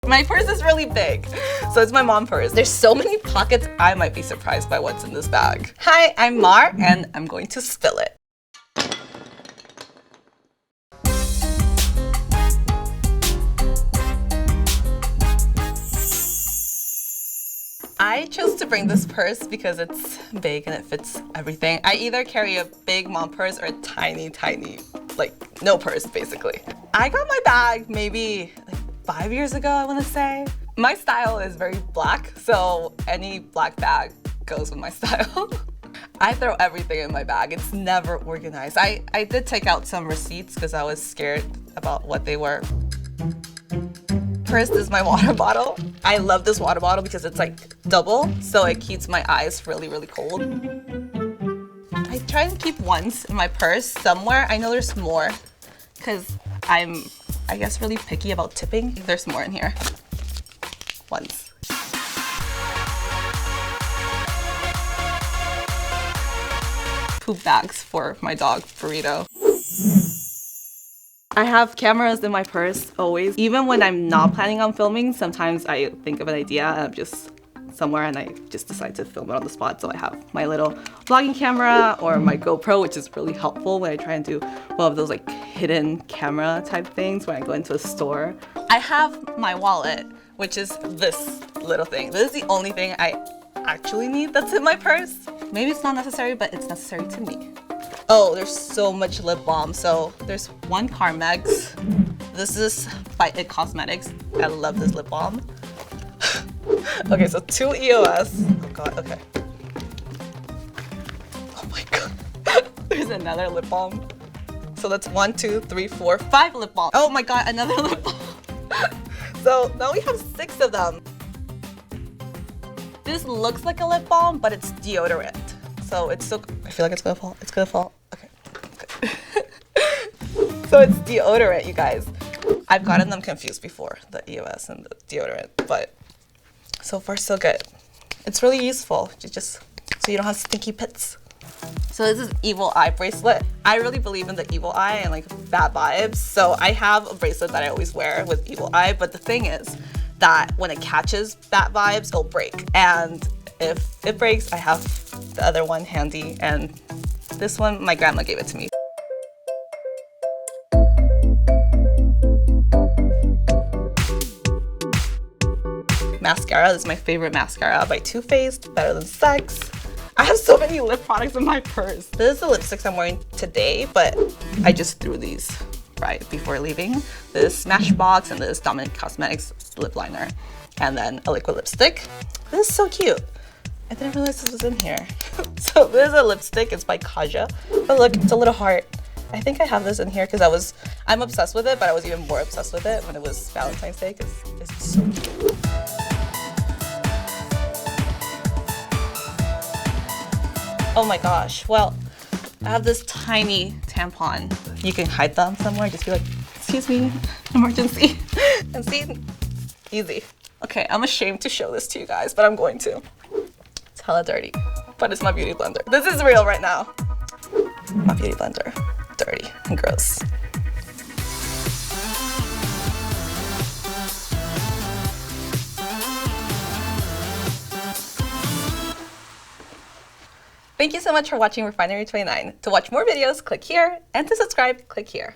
My purse is really big, so it's my mom purse. There's so many pockets, I might be surprised by what's in this bag. Hi, I'm Mar, and I'm going to spill it. I chose to bring this purse because it's big and it fits everything. I either carry a big mom purse or a tiny, like no purse basically. I got my bag maybe like 5 years ago, I want to say. My style is very black, so any black bag goes with my style. I throw everything in my bag. It's never organized. I did take out some receipts because I was scared about what they were. First is my water bottle. I love this water bottle because it's like double, so it keeps my eyes really, really cold. I try and keep ones in my purse somewhere. I know there's more because I'm, I guess, really picky about tipping. There's more in here. Ones. Poop bags for my dog, Burrito. I have cameras in my purse always. Even when I'm not planning on filming, sometimes I think of an idea and I'm just somewhere and I just decide to film it on the spot. So I have my little vlogging camera or my GoPro, which is really helpful when I try and do one of those like hidden camera type things when I go into a store. I have my wallet, which is this little thing. This is the only thing I actually need that's in my purse. Maybe it's not necessary, but it's necessary to me. Oh, there's so much lip balm. So there's one Carmex. This is by IT Cosmetics. I love this lip balm. Okay, so 2 EOS. Oh god, okay. Oh my god. There's another lip balm. So that's 1, 2, 3, 4, 5 lip balm. Oh my god, another lip balm. So now we have 6 of them. This looks like a lip balm, but it's deodorant. So it's so, I feel like it's gonna fall. It's gonna fall. Okay. So it's deodorant, you guys. I've gotten them confused before, the EOS and the deodorant, but so far so good. It's really useful, just so you don't have stinky pits. So this is Evil Eye bracelet. I really believe in the evil eye and like bad vibes. So I have a bracelet that I always wear with evil eye, but the thing is that when it catches bad vibes, it'll break. And if it breaks, I have the other one handy, and this one, my grandma gave it to me. Mascara, this is my favorite mascara by Too Faced, Better Than Sex. I have so many lip products in my purse. This is the lipsticks I'm wearing today, but I just threw these right before leaving. This Smashbox and this Dominic Cosmetics lip liner. And then a liquid lipstick. This is so cute. I didn't realize this was in here. So this is a lipstick, it's by Kaja. But look, it's a little heart. I think I have this in here because I'm obsessed with it, but I was even more obsessed with it when it was Valentine's Day because it's so cute. Oh my gosh, well, I have this tiny tampon. You can hide them somewhere, just be like, excuse me, emergency. And see, easy. Okay, I'm ashamed to show this to you guys, but I'm going to. It's hella dirty, but it's my beauty blender. This is real right now. My beauty blender, dirty and gross. Thank you so much for watching Refinery 29. To watch more videos, click here, and to subscribe, click here.